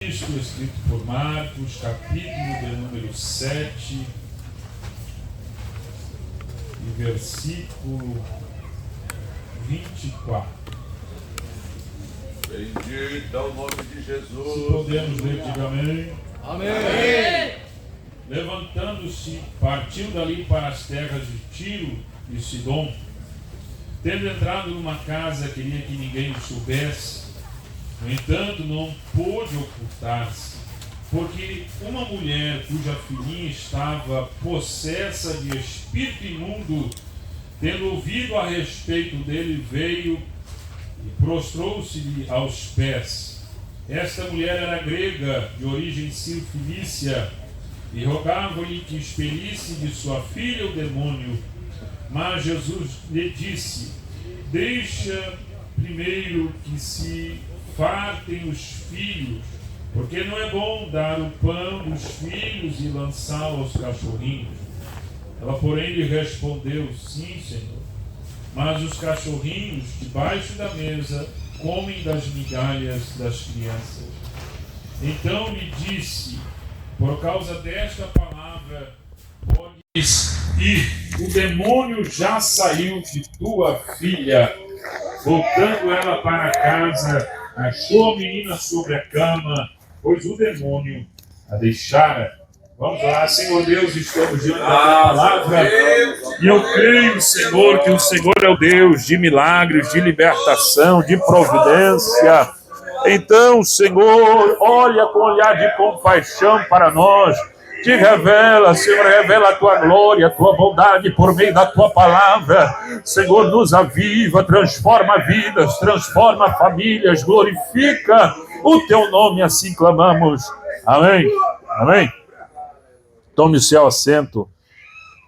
Texto escrito por Marcos, capítulo de número 7, e versículo 24. Bendito é o nome de Jesus. Se podemos ler, diga amém. Amém. Levantando-se, partiu dali para as terras de Tiro e Sidom. Tendo entrado numa casa, queria que ninguém o soubesse. No entanto, não pôde ocultar-se, porque uma mulher cuja filhinha estava possessa de espírito imundo, tendo ouvido a respeito dele, veio e prostrou-se-lhe aos pés. Esta mulher era grega, de origem cirofenícia, e rogava-lhe que expelisse de sua filha o demônio. Mas Jesus lhe disse: deixa primeiro que se fartem os filhos, porque não é bom dar o pão dos filhos e lançá-lo aos cachorrinhos. Ela, porém, lhe respondeu: sim, Senhor, mas os cachorrinhos debaixo da mesa comem das migalhas das crianças. Então lhe disse: por causa desta palavra podes ir, o demônio já saiu de tua filha. Voltando ela para casa, achou a menina sobre a cama, pois o demônio a deixara. Vamos lá, Senhor Deus, estamos diante da tua palavra, e eu creio, Senhor, que o Senhor é o Deus de milagres, de libertação, de providência. Então, Senhor, olha com olhar de compaixão para nós. Te revela, Senhor, revela a tua glória, a tua bondade por meio da tua palavra. Senhor, nos aviva, transforma vidas, transforma famílias, glorifica o teu nome, assim clamamos. Amém. Amém. Tome o seu assento,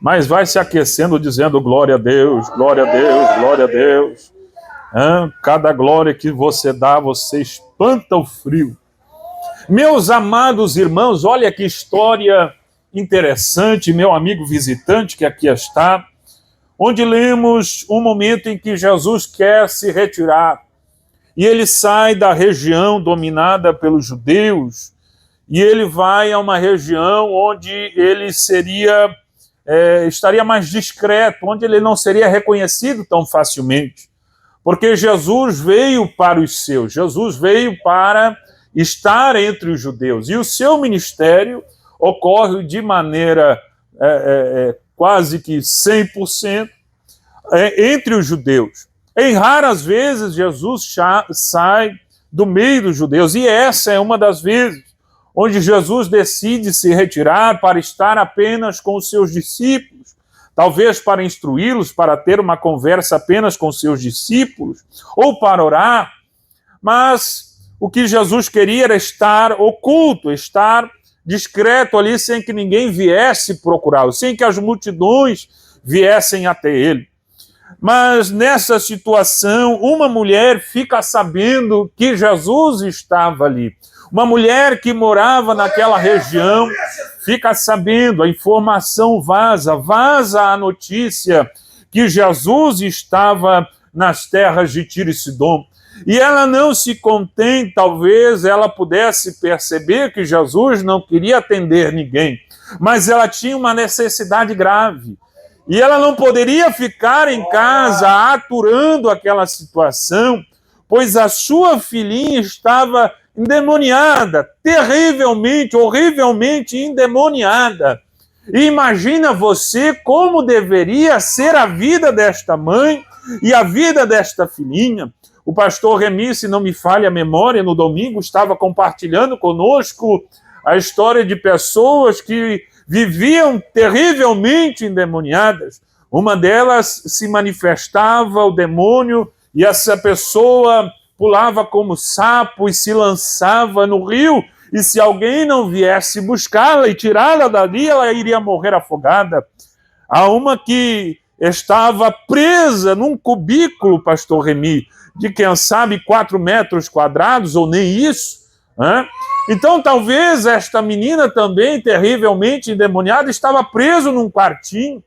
mas vai se aquecendo dizendo glória a Deus, glória a Deus, glória a Deus. Cada glória que você dá, você espanta o frio. Meus amados irmãos, olha que história interessante, meu amigo visitante que aqui está, onde lemos um momento em que Jesus quer se retirar, e ele sai da região dominada pelos judeus, e ele vai a uma região onde ele estaria mais discreto, onde ele não seria reconhecido tão facilmente, porque Jesus veio para os seus, Jesus veio para estar entre os judeus, e o seu ministério ocorre de maneira quase que 100% entre os judeus. Em raras vezes Jesus sai do meio dos judeus, e essa é uma das vezes onde Jesus decide se retirar para estar apenas com os seus discípulos, talvez para instruí-los, para ter uma conversa apenas com os seus discípulos, ou para orar, mas o que Jesus queria era estar oculto, estar discreto ali, sem que ninguém viesse procurá-lo, sem que as multidões viessem até ele. Mas nessa situação, uma mulher fica sabendo que Jesus estava ali. Uma mulher que morava naquela região fica sabendo, a informação vaza a notícia que Jesus estava nas terras de Tiro e Sidom. E ela não se contém, talvez ela pudesse perceber que Jesus não queria atender ninguém, mas ela tinha uma necessidade grave. E ela não poderia ficar em casa aturando aquela situação, pois a sua filhinha estava endemoniada, terrivelmente, horrivelmente endemoniada. E imagina você como deveria ser a vida desta mãe e a vida desta filhinha. O pastor Remi, se não me falha a memória, no domingo estava compartilhando conosco a história de pessoas que viviam terrivelmente endemoniadas. Uma delas se manifestava o demônio e essa pessoa pulava como sapo e se lançava no rio, e se alguém não viesse buscá-la e tirá-la dali, ela iria morrer afogada. Há uma que estava presa num cubículo, pastor Remi, de quem sabe 4 metros quadrados, ou nem isso. Então talvez esta menina também, terrivelmente endemoniada, estava presa num quartinho,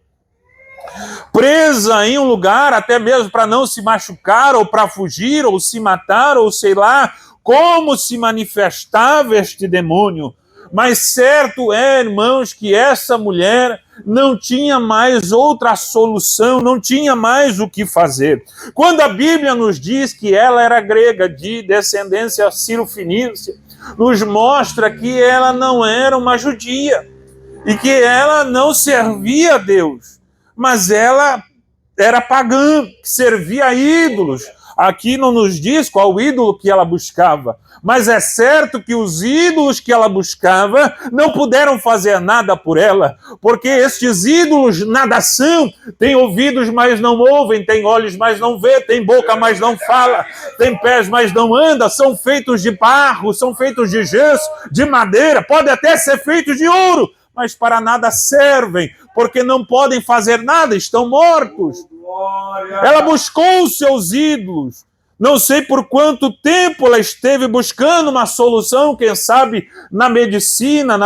presa em um lugar, até mesmo para não se machucar, ou para fugir, ou se matar, ou sei lá como se manifestava este demônio. Mas certo é, irmãos, que essa mulher não tinha mais outra solução, não tinha mais o que fazer. Quando a Bíblia nos diz que ela era grega, de descendência sírio-fenícia, nos mostra que ela não era uma judia e que ela não servia a Deus, mas ela era pagã, servia a ídolos. Aqui não nos diz qual ídolo que ela buscava, mas é certo que os ídolos que ela buscava não puderam fazer nada por ela, porque estes ídolos nada são, têm ouvidos, mas não ouvem, têm olhos, mas não vê, têm boca, mas não fala, têm pés, mas não anda, são feitos de barro, são feitos de gesso, de madeira, podem até ser feitos de ouro, mas para nada servem, porque não podem fazer nada, estão mortos. Ela buscou os seus ídolos. Não sei por quanto tempo ela esteve buscando uma solução, quem sabe na medicina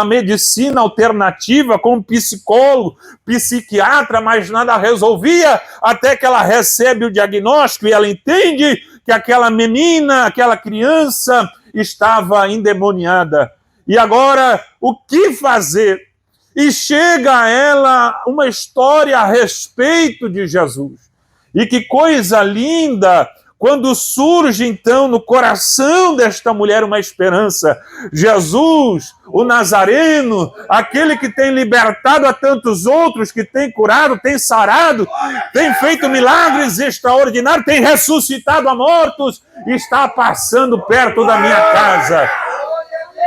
alternativa, com psicólogo, psiquiatra, mas nada resolvia, até que ela recebe o diagnóstico e ela entende que aquela menina, aquela criança estava endemoniada. E agora, o que fazer? E chega a ela uma história a respeito de Jesus. E que coisa linda, quando surge então no coração desta mulher uma esperança. Jesus, o Nazareno, aquele que tem libertado a tantos outros, que tem curado, tem sarado, tem feito milagres extraordinários, tem ressuscitado a mortos, está passando perto da minha casa.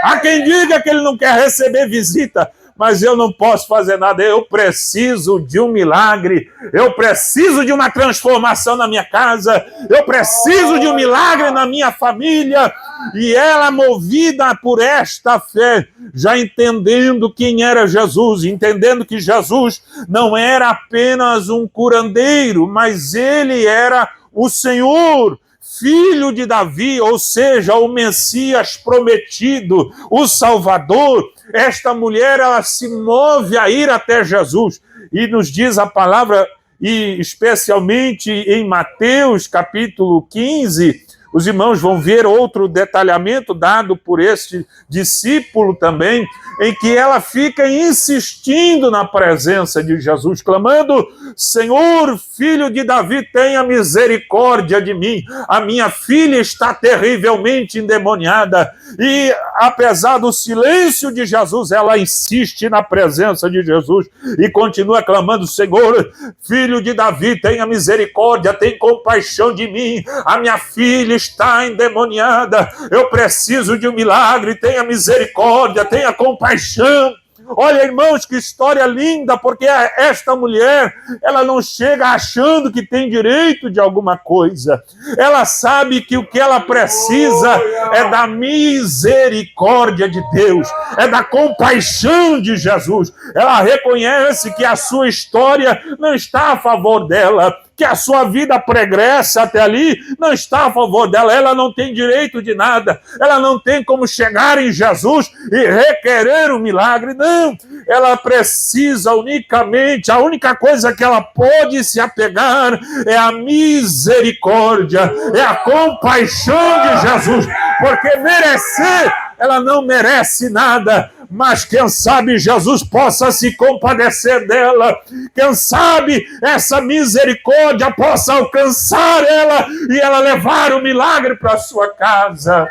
Há quem diga que ele não quer receber visita, mas eu não posso fazer nada, eu preciso de um milagre, eu preciso de uma transformação na minha casa, eu preciso de um milagre na minha família. E ela, movida por esta fé, já entendendo quem era Jesus, entendendo que Jesus não era apenas um curandeiro, mas ele era o Senhor, Filho de Davi, ou seja, o Messias prometido, o Salvador. Esta mulher, ela se move a ir até Jesus, e nos diz a palavra, e especialmente em Mateus capítulo 15, os irmãos vão ver outro detalhamento dado por este discípulo também, em que ela fica insistindo na presença de Jesus, clamando: Senhor, Filho de Davi, tenha misericórdia de mim, a minha filha está terrivelmente endemoniada. E apesar do silêncio de Jesus, ela insiste na presença de Jesus e continua clamando: Senhor, Filho de Davi, tenha misericórdia, tenha compaixão de mim, a minha filha está endemoniada, eu preciso de um milagre, tenha misericórdia, tenha compaixão. Olha, irmãos, que história linda, porque esta mulher, ela não chega achando que tem direito de alguma coisa. Ela sabe que o que ela precisa é da misericórdia de Deus, é da compaixão de Jesus. Ela reconhece que a sua história não está a favor dela, que a sua vida pregressa até ali não está a favor dela, ela não tem direito de nada, ela não tem como chegar em Jesus e requerer um milagre, não, ela precisa unicamente, a única coisa que ela pode se apegar é a misericórdia, é a compaixão de Jesus, porque merecer, ela não merece nada, mas quem sabe Jesus possa se compadecer dela, quem sabe essa misericórdia possa alcançar ela e ela levar o milagre para a sua casa.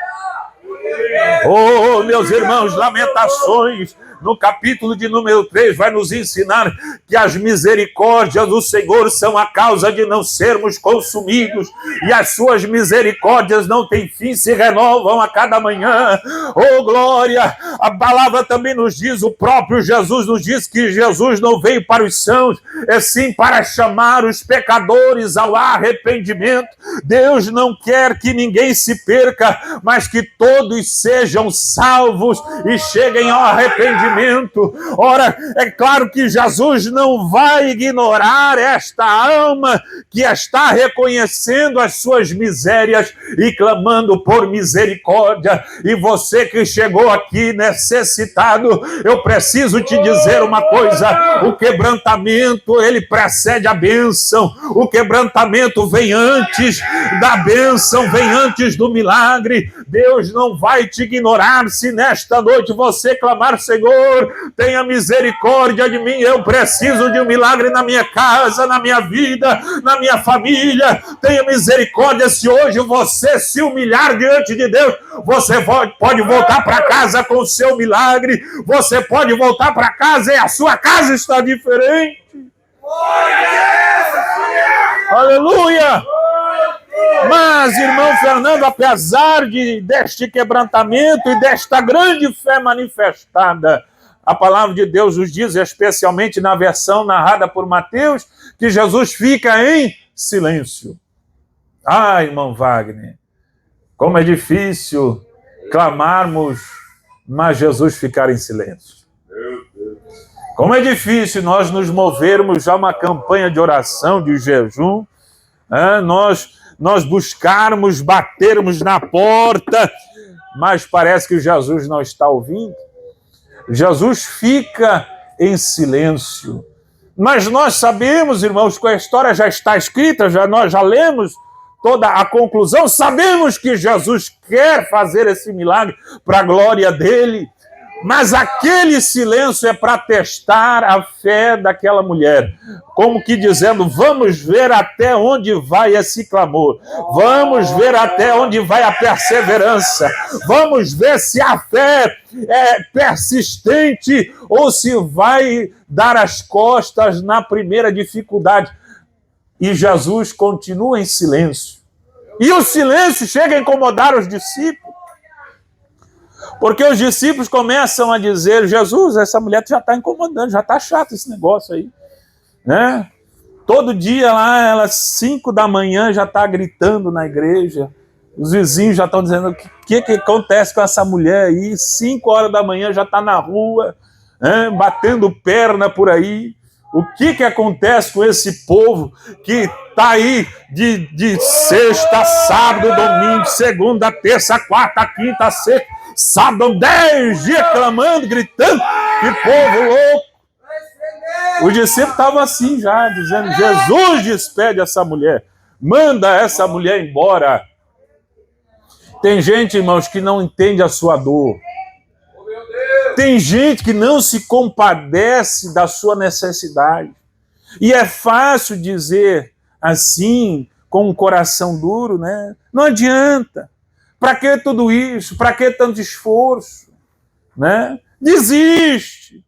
Oh, meus irmãos, Lamentações, no capítulo de número 3, vai nos ensinar que as misericórdias do Senhor são a causa de não sermos consumidos, e as suas misericórdias não têm fim, se renovam a cada manhã. Oh, glória! A palavra também nos diz, o próprio Jesus nos diz que Jesus não veio para os sãos, é sim para chamar os pecadores ao arrependimento. Deus não quer que ninguém se perca, mas que todos sejam salvos e cheguem ao arrependimento. Ora, é claro que Jesus não vai ignorar esta alma que está reconhecendo as suas misérias e clamando por misericórdia. E você que chegou aqui necessitado, eu preciso te dizer uma coisa: o quebrantamento, ele precede a bênção. O quebrantamento vem antes da bênção, vem antes do milagre. Deus não vai te ignorar se nesta noite você clamar: Senhor, tenha misericórdia de mim, eu preciso de um milagre na minha casa, na minha vida, na minha família. Tenha misericórdia. Se hoje você se humilhar diante de Deus, você pode voltar para casa com o seu milagre, você pode voltar para casa e a sua casa está diferente. Aleluia! Mas, irmão Fernando, apesar deste quebrantamento e desta grande fé manifestada, a palavra de Deus nos diz, especialmente na versão narrada por Mateus, que Jesus fica em silêncio. Ah, irmão Wagner, como é difícil clamarmos, mas Jesus ficar em silêncio. Como é difícil nós nos movermos a uma campanha de oração, de jejum, nós buscarmos, batermos na porta, mas parece que Jesus não está ouvindo. Jesus fica em silêncio. Mas nós sabemos, irmãos, que a história já está escrita, nós já lemos toda a conclusão, sabemos que Jesus quer fazer esse milagre para a glória dele. Mas aquele silêncio é para testar a fé daquela mulher. Como que dizendo, vamos ver até onde vai esse clamor. Vamos ver até onde vai a perseverança. Vamos ver se a fé é persistente ou se vai dar as costas na primeira dificuldade. E Jesus continua em silêncio. E o silêncio chega a incomodar os discípulos. Porque os discípulos começam a dizer, Jesus, essa mulher já está incomodando, já está chato esse negócio aí. Né? Todo dia lá, ela 5 da manhã já está gritando na igreja. Os vizinhos já estão dizendo, o que acontece com essa mulher aí? 5 horas da manhã já está na rua, batendo perna por aí. O que acontece com esse povo que está aí de sexta, sábado, domingo, segunda, terça, quarta, quinta, sexta, sábado, 10 dias clamando, gritando, que povo louco. Os discípulos estavam assim já, dizendo, Jesus despede essa mulher, manda essa mulher embora. Tem gente, irmãos, que não entende a sua dor. Tem gente que não se compadece da sua necessidade. E é fácil dizer assim, com um coração duro, né? Não adianta. Para que tudo isso? Para que tanto esforço? Né? Desiste.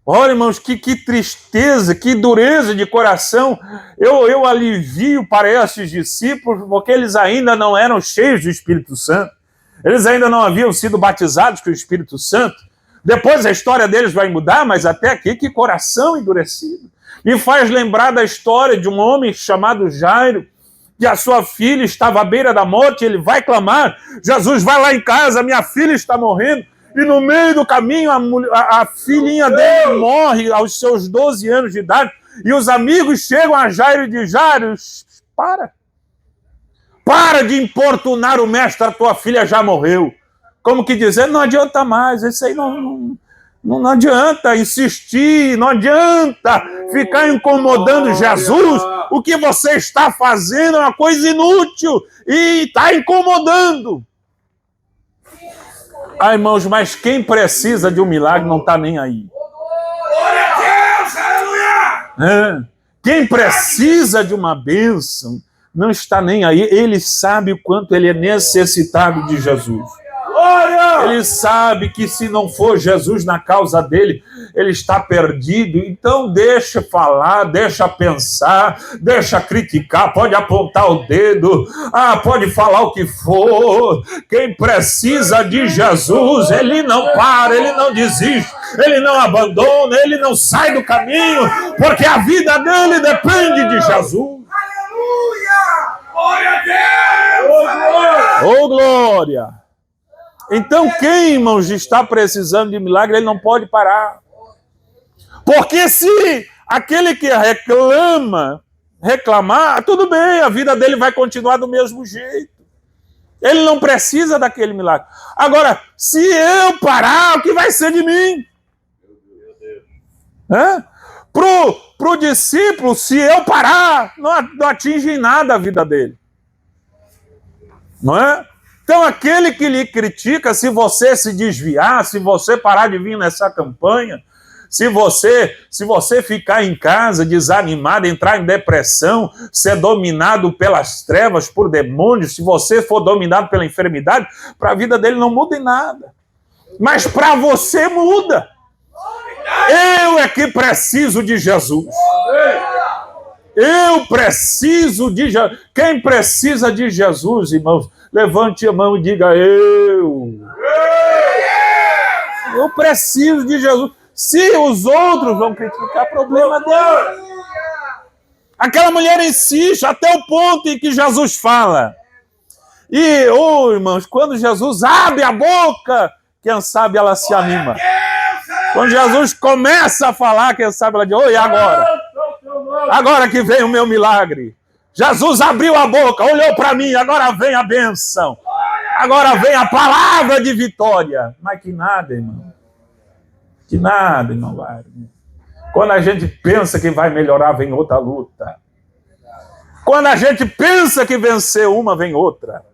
Olha, irmãos, que tristeza, que dureza de coração. Eu alivio para esses discípulos, porque eles ainda não eram cheios do Espírito Santo. Eles ainda não haviam sido batizados com o Espírito Santo. Depois a história deles vai mudar, mas até aqui, que coração endurecido. Me faz lembrar da história de um homem chamado Jairo, que a sua filha estava à beira da morte, ele vai clamar, Jesus, vai lá em casa, minha filha está morrendo. E no meio do caminho, a filhinha dele morre aos seus 12 anos de idade, e os amigos chegam a Jairo e dizem, Jairo, para de importunar o mestre, a tua filha já morreu. Como que dizer, não adianta mais, isso aí não adianta insistir, não adianta ficar incomodando Jesus. O que você está fazendo é uma coisa inútil e está incomodando. Ah, irmãos, mas quem precisa de um milagre não está nem aí. Glória a Deus, aleluia! Quem precisa de uma bênção não está nem aí. Ele sabe o quanto ele é necessitado de Jesus. Ele sabe que se não for Jesus na causa dele, ele está perdido. Então deixa falar, deixa pensar, deixa criticar, pode apontar o dedo, pode falar o que for. Quem precisa de Jesus, ele não para, ele não desiste, ele não abandona, ele não sai do caminho, porque a vida dele depende de Jesus. Aleluia! Glória a Deus! Oh, glória! Então, quem, irmãos, está precisando de milagre, ele não pode parar. Porque se aquele que reclamar, tudo bem, a vida dele vai continuar do mesmo jeito. Ele não precisa daquele milagre. Agora, se eu parar, o que vai ser de mim? Para o discípulo, se eu parar, não atinge em nada a vida dele. Não é? Então, aquele que lhe critica, se você se desviar, se você parar de vir nessa campanha, se você ficar em casa desanimado, entrar em depressão, ser dominado pelas trevas, por demônios, se você for dominado pela enfermidade, para a vida dele não muda em nada. Mas para você muda. Eu é que preciso de Jesus. Eu preciso de Jesus. Quem precisa de Jesus, irmãos, levante a mão e diga: eu preciso de Jesus. Se os outros vão criticar, problema dele. Aquela mulher insiste até o ponto em que Jesus fala. E, irmãos, quando Jesus abre a boca, quem sabe ela se anima. Quando Jesus começa a falar, quem sabe ela diz: oi, agora? Agora que vem o meu milagre. Jesus abriu a boca, olhou para mim, agora vem a bênção. Agora vem a palavra de vitória. Mas que nada, irmão. Que nada, irmão. Quando a gente pensa que vai melhorar, vem outra luta. Quando a gente pensa que venceu uma, vem outra.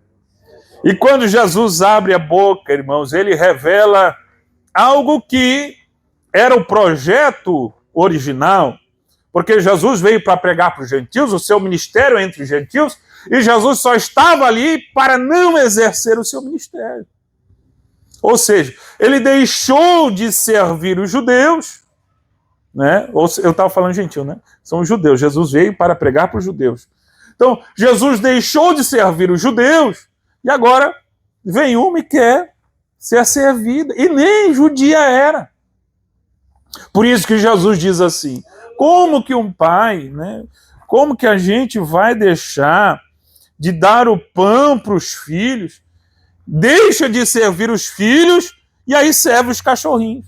E quando Jesus abre a boca, irmãos, ele revela algo que era o projeto original, porque Jesus veio para pregar para os gentios, o seu ministério entre os gentios, e Jesus só estava ali para não exercer o seu ministério. Ou seja, ele deixou de servir os judeus, né? Eu estava falando gentil, né? São os judeus. Jesus veio para pregar para os judeus. Então, Jesus deixou de servir os judeus e agora vem uma e quer ser servida. E nem judia era. Por isso que Jesus diz assim: como que um pai, né? Como que a gente vai deixar de dar o pão para os filhos, deixa de servir os filhos e aí serve os cachorrinhos?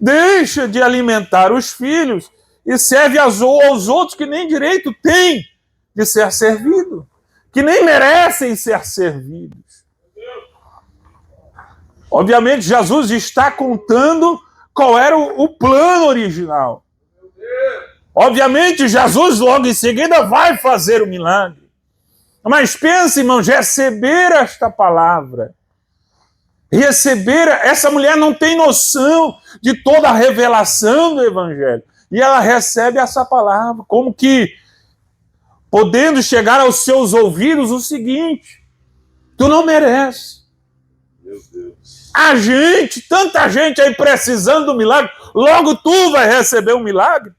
Deixa de alimentar os filhos e serve aos outros que nem direito têm de ser servido, que nem merecem ser servidos. Obviamente, Jesus está contando qual era o plano original. Obviamente, Jesus logo em seguida vai fazer o milagre. Mas pense, irmãos, receber esta palavra, essa mulher não tem noção de toda a revelação do Evangelho. E ela recebe essa palavra, como que podendo chegar aos seus ouvidos o seguinte: tu não mereces. Meu Deus. Tanta gente aí precisando do milagre, logo tu vai receber um milagre.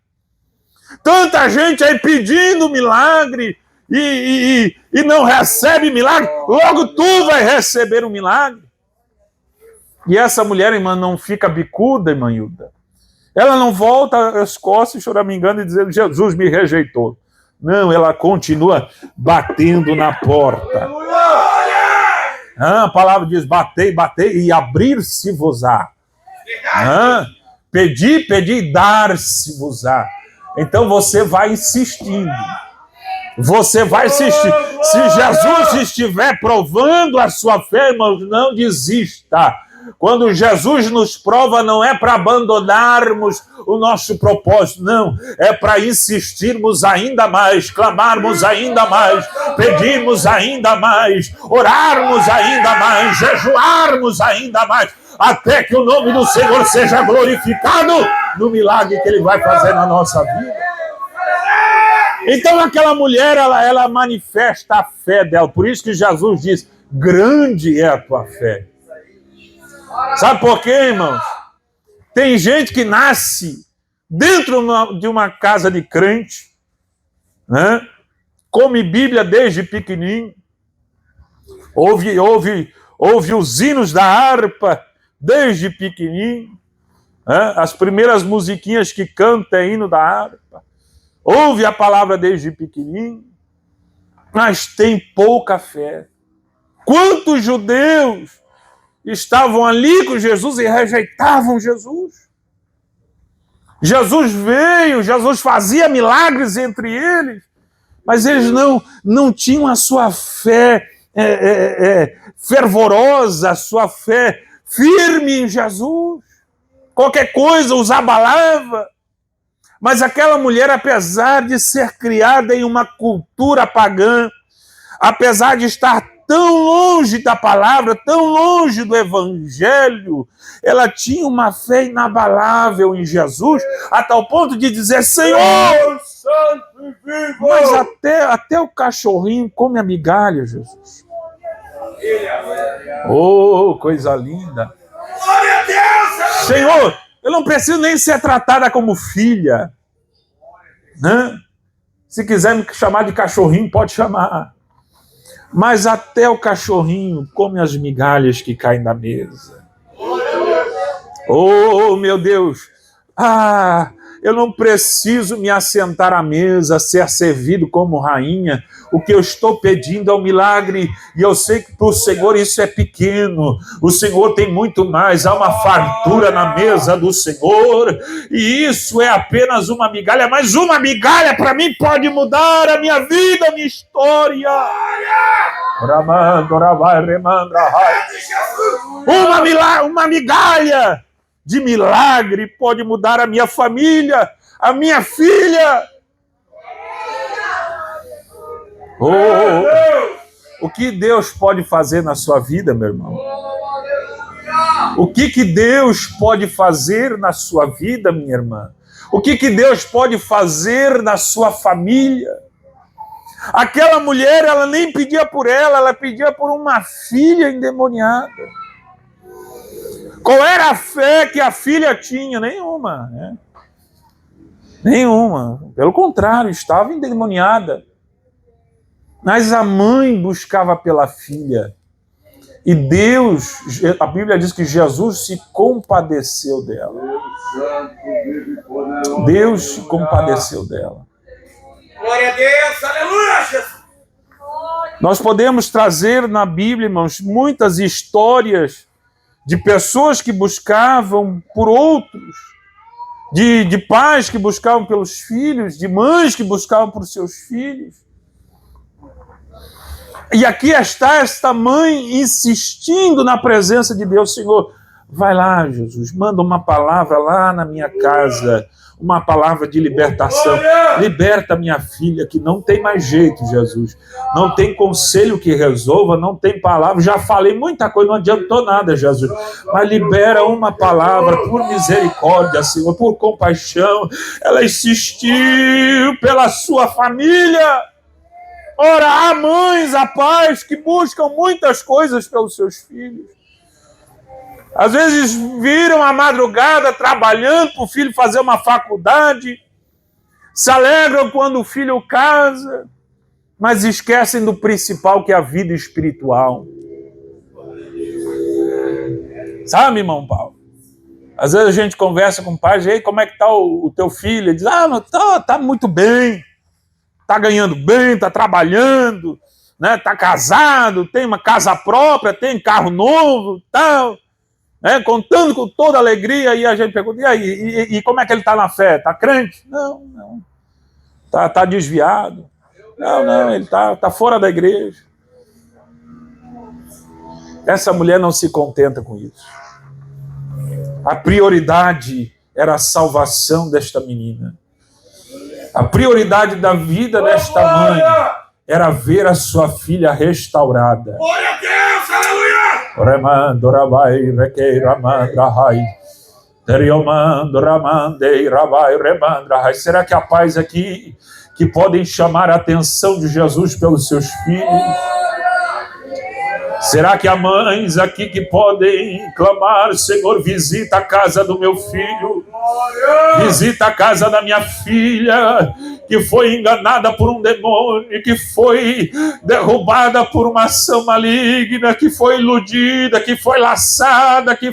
Tanta gente aí pedindo milagre e não recebe milagre, logo tu vai receber um milagre. E essa mulher, irmã, não fica bicuda, irmã Hilda. Ela não volta as costas choramingando e dizendo: Jesus me rejeitou. Não, ela continua batendo na porta. A palavra diz: batei, batei e abrir-se-vos-á. Pedi, pedi, dar-se-vos-á. Então você vai insistindo. Você vai insistir. Se Jesus estiver provando a sua fé, irmãos, não desista. Quando Jesus nos prova, não é para abandonarmos o nosso propósito, não. É para insistirmos ainda mais, clamarmos ainda mais, pedirmos ainda mais, orarmos ainda mais, jejuarmos ainda mais, até que o nome do Senhor seja glorificado no milagre que Ele vai fazer na nossa vida. Então aquela mulher, ela manifesta a fé dela. Por isso que Jesus diz: grande é a tua fé. Sabe por quê, irmãos? Tem gente que nasce dentro de uma casa de crente, né? Come Bíblia desde pequenininho, ouve os hinos da harpa desde pequenininho, né? As primeiras musiquinhas que canta é hino da harpa, ouve a palavra desde pequenininho, mas tem pouca fé. Quantos judeus estavam ali com Jesus e rejeitavam Jesus? Jesus veio, Jesus fazia milagres entre eles, mas eles não tinham a sua fé fervorosa, a sua fé firme em Jesus. Qualquer coisa os abalava. Mas aquela mulher, apesar de ser criada em uma cultura pagã, apesar de estar tão longe da palavra, tão longe do evangelho, ela tinha uma fé inabalável em Jesus, a tal ponto de dizer, Senhor, mas até o cachorrinho come a migalha, Jesus. Oh, coisa linda. Senhor, eu não preciso nem ser tratada como filha, né? Se quiser me chamar de cachorrinho, pode chamar. Mas até o cachorrinho come as migalhas que caem da mesa. Oh, meu Deus! Eu não preciso me assentar à mesa, ser servido como rainha. O que eu estou pedindo é um milagre. E eu sei que para o Senhor isso é pequeno. O Senhor tem muito mais. Há uma fartura na mesa do Senhor. E isso é apenas uma migalha. Mas uma migalha para mim pode mudar a minha vida, a minha história. Uma migalha de milagre pode mudar a minha família, a minha filha. O que Deus pode fazer na sua vida, meu irmão? O que Deus pode fazer na sua vida, minha irmã? O que Deus pode fazer na sua família? Aquela mulher, ela nem pedia por ela pedia por uma filha endemoniada. Qual era a fé que a filha tinha? Nenhuma, né? Nenhuma. Pelo contrário, estava endemoniada. Mas a mãe buscava pela filha. E Deus, a Bíblia diz que Jesus se compadeceu dela. Deus se compadeceu dela. Glória a Deus, aleluia, Jesus. Nós podemos trazer na Bíblia, irmãos, muitas histórias de pessoas que buscavam por outros, de pais que buscavam pelos filhos, de mães que buscavam por seus filhos. E aqui está esta mãe insistindo na presença de Deus. Senhor, vai lá, Jesus, manda uma palavra lá na minha casa, uma palavra de libertação. Liberta minha filha, que não tem mais jeito, Jesus. Não tem conselho que resolva, não tem palavra. Já falei muita coisa, não adiantou nada, Jesus. Mas libera uma palavra por misericórdia, Senhor, por compaixão. Ela insistiu pela sua família. Ora, há mães, há pais que buscam muitas coisas pelos seus filhos. Às vezes viram a madrugada trabalhando para o filho fazer uma faculdade, se alegram quando o filho casa, mas esquecem do principal, que é a vida espiritual. Sabe, irmão Paulo? Às vezes a gente conversa com o pai, e aí, como é que está o teu filho? Ele diz, tá muito bem, está ganhando bem, está trabalhando, né? Está casado, tem uma casa própria, tem carro novo, tal. Contando com toda alegria, e a gente pergunta, e aí, e como é que ele está na fé? Está crente? Não. Está desviado? Não, ele está fora da igreja. Essa mulher não se contenta com isso. A prioridade era a salvação desta menina. A prioridade da vida desta mãe era ver a sua filha restaurada. Glória a Deus, aleluia! Será que há pais aqui que podem chamar a atenção de Jesus pelos seus filhos? Será que há mães aqui que podem clamar, Senhor, visita a casa do meu filho, visita a casa da minha filha, que foi enganada por um demônio, que foi derrubada por uma ação maligna, que foi iludida, que foi laçada, que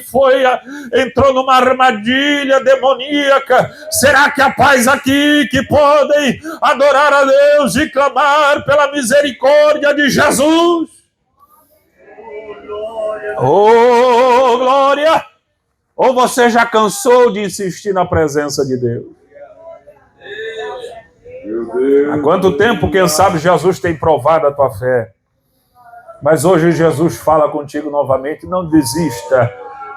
entrou numa armadilha demoníaca. Será que há pais aqui que podem adorar a Deus e clamar pela misericórdia de Jesus? Oh, glória! Ou você já cansou de insistir na presença de Deus? Há quanto tempo, quem sabe, Jesus tem provado a tua fé? Mas hoje Jesus fala contigo novamente, não desista,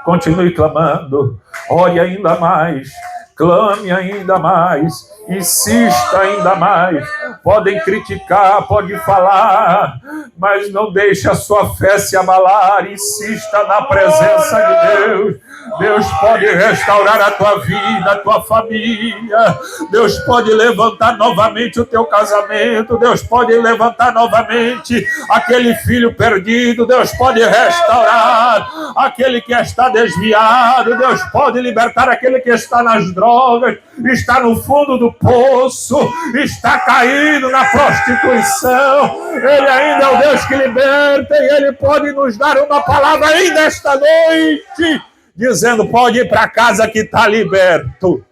continue clamando, ore ainda mais, clame ainda mais, insista ainda mais. Podem criticar, pode falar, mas não deixe a sua fé se abalar. Insista na presença de Deus. Deus pode restaurar a tua vida, a tua família. Deus pode levantar novamente o teu casamento. Deus pode levantar novamente aquele filho perdido. Deus pode restaurar aquele que está desviado. Deus pode libertar aquele que está nas drogas, está no fundo do poço, está caído na prostituição. Ele ainda é o Deus que liberta, e Ele pode nos dar uma palavra ainda esta noite, dizendo: pode ir para casa que está liberto.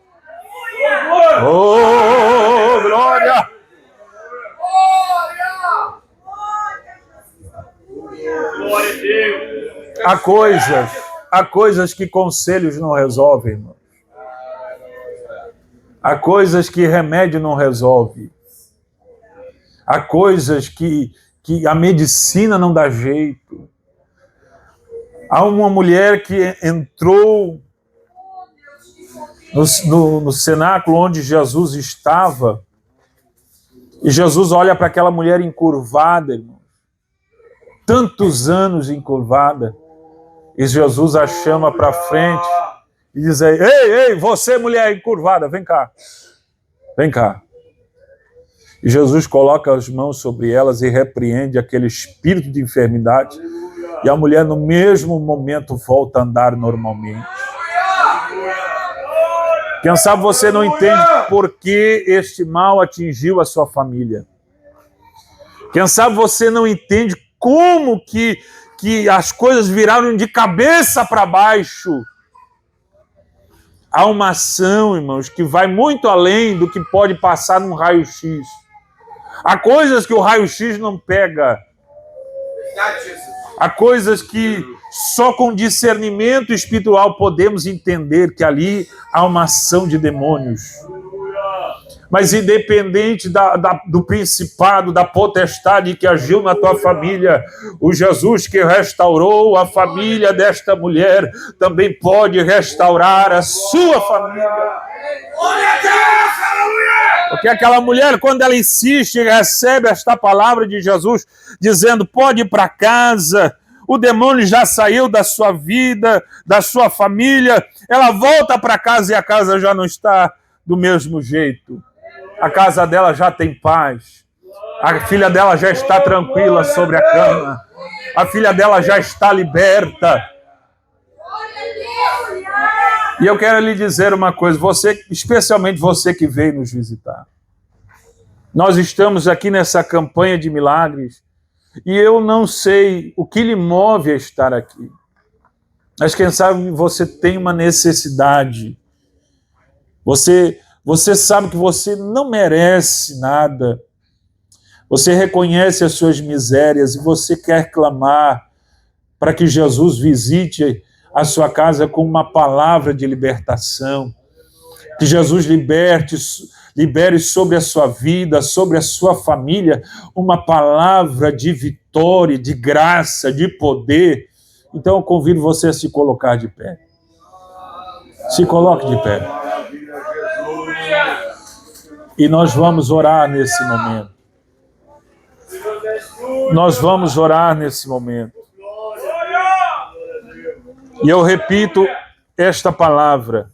Oh, glória! Glória a Deus. Há coisas que conselhos não resolvem, irmão. Há coisas que remédio não resolve. Há coisas que a medicina não dá jeito. Há uma mulher que entrou no cenáculo onde Jesus estava, e Jesus olha para aquela mulher encurvada, irmão. Tantos anos encurvada, e Jesus a chama para frente e diz aí: ei, você mulher encurvada, vem cá. Vem cá. E Jesus coloca as mãos sobre elas e repreende aquele espírito de enfermidade. E a mulher, no mesmo momento, volta a andar normalmente. Quem sabe você não entende por que este mal atingiu a sua família. Quem sabe você não entende como que as coisas viraram de cabeça para baixo. Há uma ação, irmãos, que vai muito além do que pode passar num raio-x. Há coisas que o raio-x não pega. Há coisas que só com discernimento espiritual podemos entender que ali há uma ação de demônios. Mas independente do principado, da potestade que agiu na tua família, o Jesus que restaurou a família desta mulher também pode restaurar a sua família. Glória a Deus, aleluia! Porque aquela mulher, quando ela insiste e recebe esta palavra de Jesus, dizendo: pode ir para casa, o demônio já saiu da sua vida, da sua família, ela volta para casa e a casa já não está do mesmo jeito. A casa dela já tem paz. A filha dela já está tranquila sobre a cama. A filha dela já está liberta. E eu quero lhe dizer uma coisa, especialmente você que veio nos visitar. Nós estamos aqui nessa campanha de milagres e eu não sei o que lhe move a estar aqui. Mas quem sabe você tem uma necessidade. Você sabe que você não merece nada. Você reconhece as suas misérias e você quer clamar para que Jesus visite a sua casa com uma palavra de libertação. Que Jesus libere sobre a sua vida, sobre a sua família, uma palavra de vitória, de graça, de poder. Então eu convido você a se colocar de pé. Se coloque de pé. E nós vamos orar nesse momento. Nós vamos orar nesse momento. E eu repito esta palavra: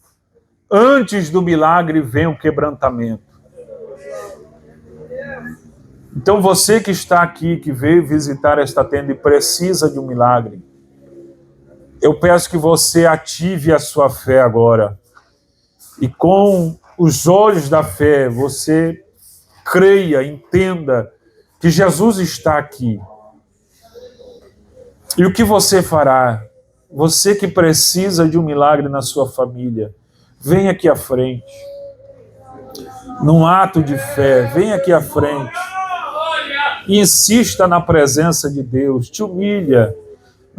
antes do milagre vem o quebrantamento. Então você que está aqui, que veio visitar esta tenda e precisa de um milagre, eu peço que você ative a sua fé agora. E com os olhos da fé, você creia, entenda que Jesus está aqui. E o que você fará? Você que precisa de um milagre na sua família, vem aqui à frente. Num ato de fé, vem aqui à frente. E insista na presença de Deus, te humilha.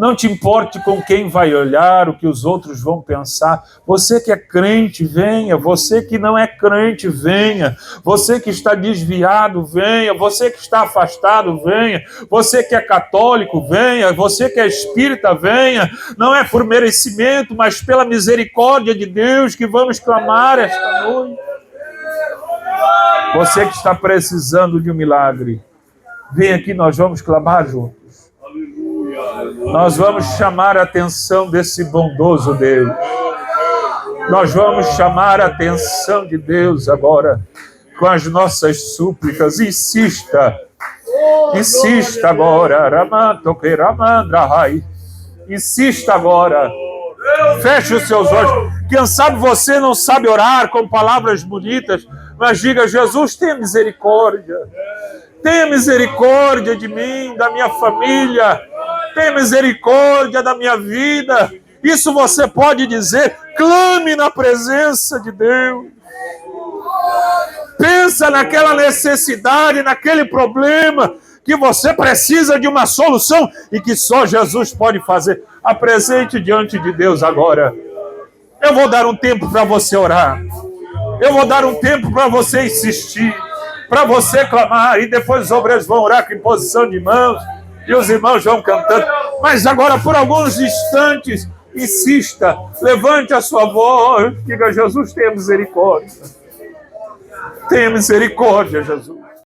Não te importe com quem vai olhar, o que os outros vão pensar. Você que é crente, venha. Você que não é crente, venha. Você que está desviado, venha. Você que está afastado, venha. Você que é católico, venha. Você que é espírita, venha. Não é por merecimento, mas pela misericórdia de Deus que vamos clamar esta noite. Você que está precisando de um milagre, vem aqui, nós vamos clamar juntos. Nós vamos chamar a atenção desse bondoso Deus. Nós vamos chamar a atenção de Deus agora com as nossas súplicas. Insista agora. Insista agora. Feche os seus olhos. Quem sabe você não sabe orar com palavras bonitas, mas diga: Jesus, tenha misericórdia. Tenha misericórdia de mim, da minha família. Tenha misericórdia da minha vida. Isso você pode dizer. Clame na presença de Deus. Pensa naquela necessidade, naquele problema que você precisa de uma solução e que só Jesus pode fazer. Apresente diante de Deus agora. Eu vou dar um tempo para você orar. Eu vou dar um tempo para você insistir, para você clamar, e depois os obreiros vão orar com imposição de mãos, e os irmãos vão cantando. Mas agora, por alguns instantes, insista, levante a sua voz, diga: Jesus, tenha misericórdia. Tenha misericórdia, Jesus.